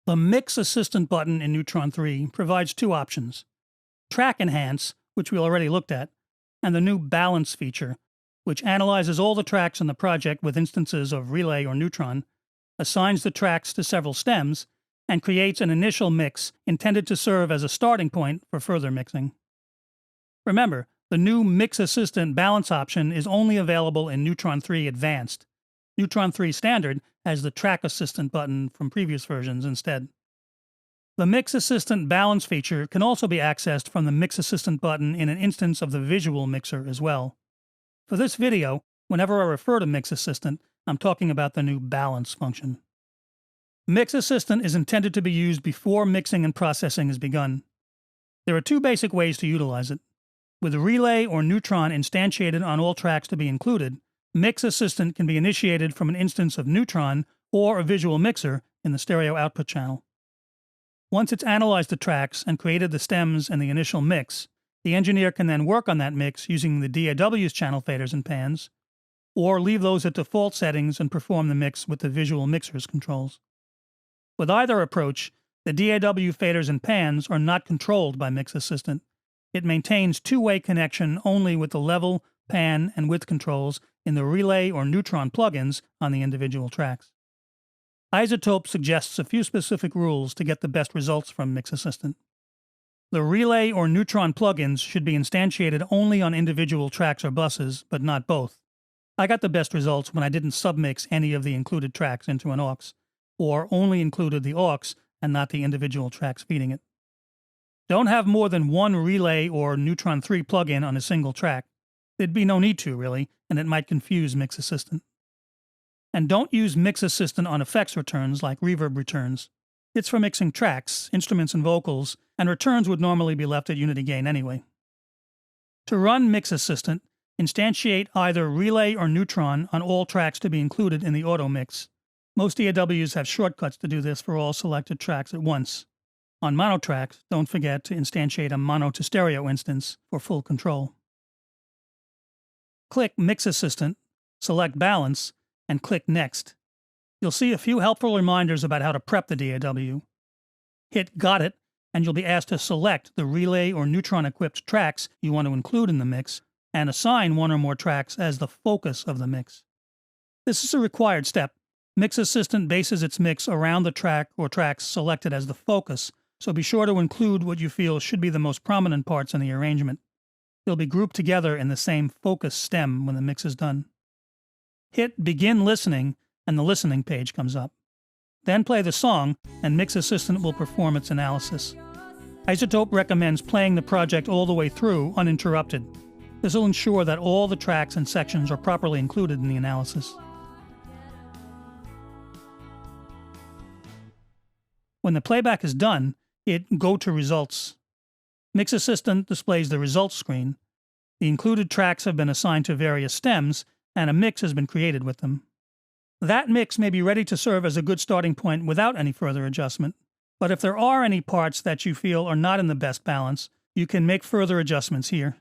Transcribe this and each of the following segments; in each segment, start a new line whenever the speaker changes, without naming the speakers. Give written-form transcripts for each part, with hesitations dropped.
The Mix Assistant button in Neutron 3 provides two options: Track Enhance, which we already looked at, and the new Balance feature, which analyzes all the tracks in the project with instances of Relay or Neutron, assigns the tracks to several stems, and creates an initial mix intended to serve as a starting point for further mixing. Remember, the new Mix Assistant Balance option is only available in Neutron 3 Advanced. Neutron 3 Standard has the Track Assistant button from previous versions instead. The Mix Assistant Balance feature can also be accessed from the Mix Assistant button in an instance of the Visual Mixer as well. For this video, whenever I refer to Mix Assistant, I'm talking about the new Balance function. Mix Assistant is intended to be used before mixing and processing is begun. There are two basic ways to utilize it. With Relay or Neutron instantiated on all tracks to be included, Mix Assistant can be initiated from an instance of Neutron or a Visual Mixer in the stereo output channel. Once it's analyzed the tracks and created the stems and the initial mix, the engineer can then work on that mix using the DAW's channel faders and pans, or leave those at default settings and perform the mix with the Visual Mixer's controls. With either approach, the DAW faders and pans are not controlled by Mix Assistant. It maintains two-way connection only with the level, pan, and width controls in the Relay or Neutron plugins on the individual tracks. iZotope suggests a few specific rules to get the best results from Mix Assistant. The Relay or Neutron plugins should be instantiated only on individual tracks or buses, but not both. I got the best results when I didn't submix any of the included tracks into an aux, or only included the aux and not the individual tracks feeding it. Don't have more than one Relay or Neutron 3 plugin on a single track. There'd be no need to, really, and it might confuse Mix Assistant. And don't use Mix Assistant on effects returns like reverb returns. It's for mixing tracks, instruments and vocals, and returns would normally be left at unity gain anyway. To run Mix Assistant, instantiate either Relay or Neutron on all tracks to be included in the auto mix. Most DAWs have shortcuts to do this for all selected tracks at once. On mono tracks, don't forget to instantiate a mono to stereo instance for full control. Click Mix Assistant, select Balance, and click Next. You'll see a few helpful reminders about how to prep the DAW. Hit Got It, and you'll be asked to select the Relay or Neutron-equipped tracks you want to include in the mix, and assign one or more tracks as the focus of the mix. This is a required step. Mix Assistant bases its mix around the track or tracks selected as the focus, so be sure to include what you feel should be the most prominent parts in the arrangement. They'll be grouped together in the same focus stem when the mix is done. Hit Begin Listening, and the listening page comes up. Then play the song, and Mix Assistant will perform its analysis. iZotope recommends playing the project all the way through uninterrupted. This will ensure that all the tracks and sections are properly included in the analysis. When the playback is done, hit Go to Results. Mix Assistant displays the results screen. The included tracks have been assigned to various stems, and a mix has been created with them. That mix may be ready to serve as a good starting point without any further adjustment, but if there are any parts that you feel are not in the best balance, you can make further adjustments here.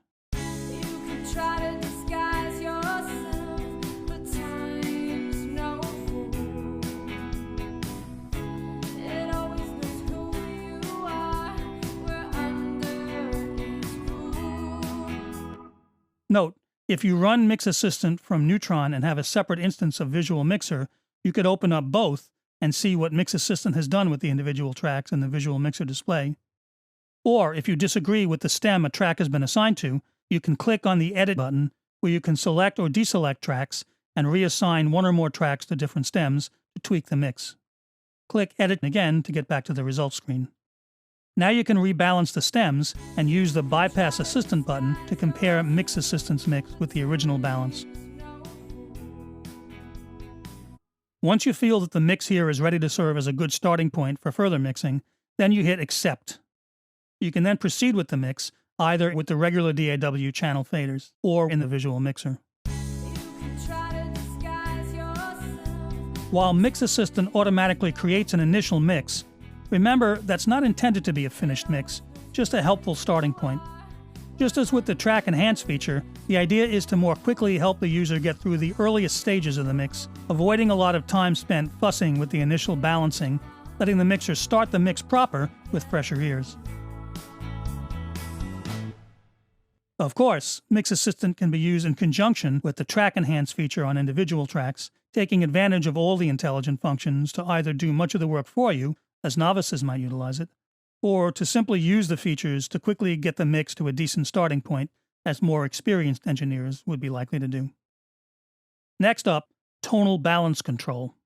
Note, if you run Mix Assistant from Neutron and have a separate instance of Visual Mixer, you could open up both and see what Mix Assistant has done with the individual tracks in the Visual Mixer display. Or, if you disagree with the stem a track has been assigned to, you can click on the Edit button, where you can select or deselect tracks and reassign one or more tracks to different stems to tweak the mix. Click Edit again to get back to the results screen. Now you can rebalance the stems and use the Bypass Assistant button to compare Mix Assistant's mix with the original balance. Once you feel that the mix here is ready to serve as a good starting point for further mixing, then you hit Accept. You can then proceed with the mix, either with the regular DAW channel faders or in the Visual Mixer. While Mix Assistant automatically creates an initial mix, remember that's not intended to be a finished mix, just a helpful starting point. Just as with the Track Enhance feature, the idea is to more quickly help the user get through the earliest stages of the mix, avoiding a lot of time spent fussing with the initial balancing letting the mixer start the mix proper with fresher ears. Of course, Mix Assistant can be used in conjunction with the Track Enhance feature on individual tracks, taking advantage of all the intelligent functions to either do much of the work for you, as novices might utilize it, or to simply use the features to quickly get the mix to a decent starting point, as more experienced engineers would be likely to do. Next up, tonal balance control.